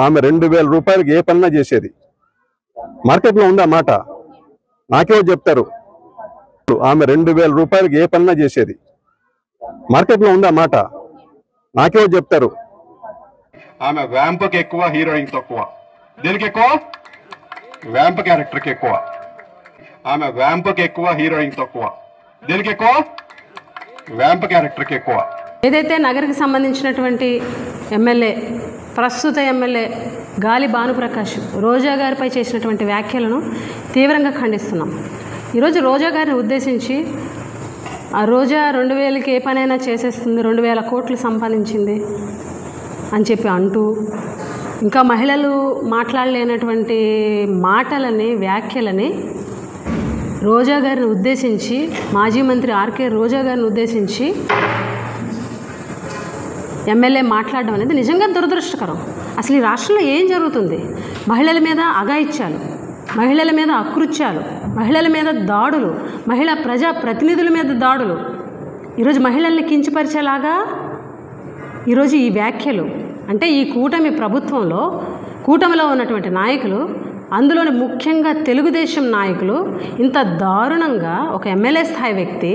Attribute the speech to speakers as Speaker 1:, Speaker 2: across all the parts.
Speaker 1: ఆమె 2000 రూపాయలకి ఏ పన్నా చేసేది. మార్కెట్లో ఉందా మాట? నాకేమో చెప్తారు. ఆమె 2000 రూపాయలకి ఏ పన్నా చేసేది. మార్కెట్లో ఉందా మాట? నాకేమో చెప్తారు.
Speaker 2: ఆమె వ్యాంప్కి ఎక్కువ, హీరోయిన్ తక్కువ. దేనికి ఎక్కువ? వ్యాంప్ క్యారెక్టర్కి ఎక్కువ. ఆమె వ్యాంప్కి ఎక్కువ, హీరోయిన్ తక్కువ. దేనికి ఎక్కువ? వ్యాంప్ క్యారెక్టర్కి ఎక్కువ.
Speaker 3: ఏదైతే నగరికి సంబంధించినటువంటి ఎమ్మెల్యే, ప్రస్తుత ఎమ్మెల్యే గాలి భానుప్రకాష్ రోజా గారిపై చేసినటువంటి వ్యాఖ్యలను తీవ్రంగా ఖండిస్తున్నాం. ఈరోజు రోజా గారిని ఉద్దేశించి ఆ రోజా 2000కి ఏ పనైనా చేసేస్తుంది, 2000 కోట్లు సంపాదించింది అని చెప్పి అంటూ, ఇంకా మహిళలు మాట్లాడలేనటువంటి మాటలని, వ్యాఖ్యలని రోజా గారిని ఉద్దేశించి, మాజీ మంత్రి ఆర్కే రోజా గారిని ఉద్దేశించి ఎమ్మెల్యే మాట్లాడడం అనేది నిజంగా దురదృష్టకరం. అసలు ఈ రాష్ట్రంలో ఏం జరుగుతుంది? మహిళల మీద అఘాయిత్యాలు, మహిళల మీద అకృత్యాలు, మహిళల మీద దాడులు, మహిళా ప్రజా ప్రతినిధుల మీద దాడులు, ఈరోజు మహిళల్ని కించపరిచేలాగా ఈరోజు ఈ వ్యాఖ్యలు. అంటే ఈ కూటమి ప్రభుత్వంలో, కూటమిలో ఉన్నటువంటి నాయకులు, అందులోని ముఖ్యంగా తెలుగుదేశం నాయకులు ఇంత దారుణంగా ఒక ఎమ్మెల్యే స్థాయి వ్యక్తి,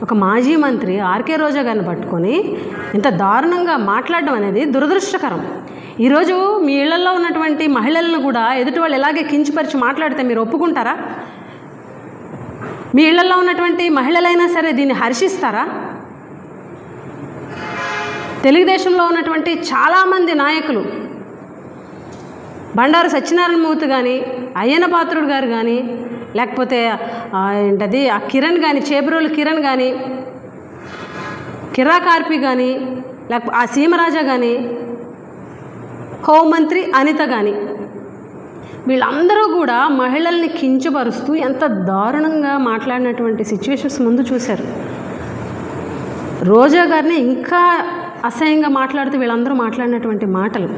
Speaker 3: ఒక మాజీ మంత్రి ఆర్కే రోజా గారిని పట్టుకొని ఇంత దారుణంగా మాట్లాడడం అనేది దురదృష్టకరం. ఈరోజు మీ ఇళ్లలో ఉన్నటువంటి మహిళలను కూడా ఎదుటి వాళ్ళు ఎలాగే కించపరిచి మాట్లాడితే మీరు ఒప్పుకుంటారా? మీ ఇళ్లలో ఉన్నటువంటి మహిళలైనా సరే దీన్ని హర్షిస్తారా? తెలుగుదేశంలో ఉన్నటువంటి చాలామంది నాయకులు, బండారు సత్యనారాయణ మూర్తి కానీ, అయ్యన్న పాత్రుడు గారు కానీ, లేకపోతే ఏంటది ఆ కిరణ్ కానీ, చేబ్రోలు కిరణ్ కానీ, కిరా కార్పి కానీ, లేకపోతే ఆ సీమరాజా కానీ, హోంమంత్రి అనిత కానీ, వీళ్ళందరూ కూడా మహిళల్ని కించపరుస్తూ ఎంత దారుణంగా మాట్లాడినటువంటి సిచ్యువేషన్స్ ముందు చూశారు. రోజా గారిని ఇంకా అసహ్యంగా మాట్లాడుతూ వీళ్ళందరూ మాట్లాడినటువంటి మాటలు,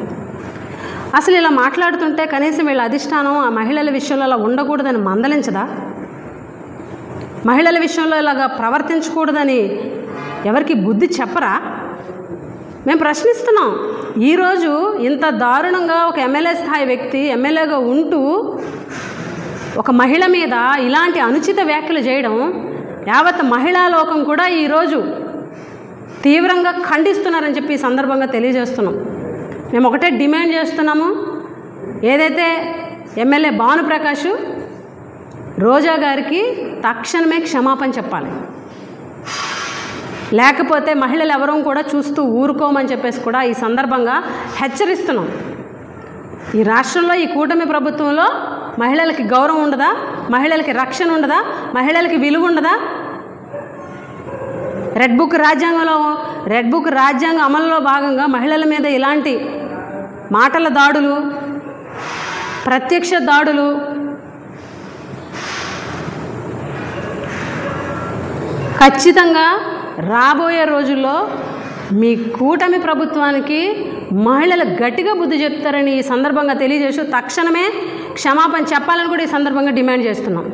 Speaker 3: అసలు ఇలా మాట్లాడుతుంటే కనీసం వీళ్ళ అధిష్టానం ఆ మహిళల విషయంలో అలా ఉండకూడదని మందలించదా? మహిళల విషయంలో ఇలాగా ప్రవర్తించకూడదని ఎవరికి బుద్ధి చెప్పరా? మేము ప్రశ్నిస్తున్నాం. ఈరోజు ఇంత దారుణంగా ఒక ఎమ్మెల్యే స్థాయి వ్యక్తి ఎమ్మెల్యేగా ఉంటూ ఒక మహిళ మీద ఇలాంటి అనుచిత వ్యాఖ్యలు చేయడం యావత్ మహిళా లోకం కూడా ఈరోజు తీవ్రంగా ఖండిస్తున్నారని చెప్పి ఈ సందర్భంగా తెలియజేస్తున్నాం. మేము ఒకటే డిమాండ్ చేస్తున్నాము, ఏదైతే ఎమ్మెల్యే భానుప్రకాష్ రోజా గారికి తక్షణమే క్షమాపణ చెప్పాలి, లేకపోతే మహిళలు ఎవరూ కూడా చూస్తూ ఊరుకోమని చెప్పేసి కూడా ఈ సందర్భంగా హెచ్చరిస్తున్నాం. ఈ రాష్ట్రంలో ఈ కూటమి ప్రభుత్వంలో మహిళలకి గౌరవం ఉండదా? మహిళలకి రక్షణ ఉండదా? మహిళలకి విలువ ఉండదా? రెడ్ బుక్ రాజ్యాంగ అమలులో భాగంగా మహిళల మీద ఇలాంటి మాటల దాడులు, ప్రత్యక్ష దాడులు, ఖచ్చితంగా రాబోయే రోజుల్లో మీ కూటమి ప్రభుత్వానికి మహిళలు గట్టిగా బుద్ధి చెప్తారని ఈ సందర్భంగా తెలియజేస్తూ తక్షణమే క్షమాపణ చెప్పాలని కూడా ఈ సందర్భంగా డిమాండ్ చేస్తున్నాం.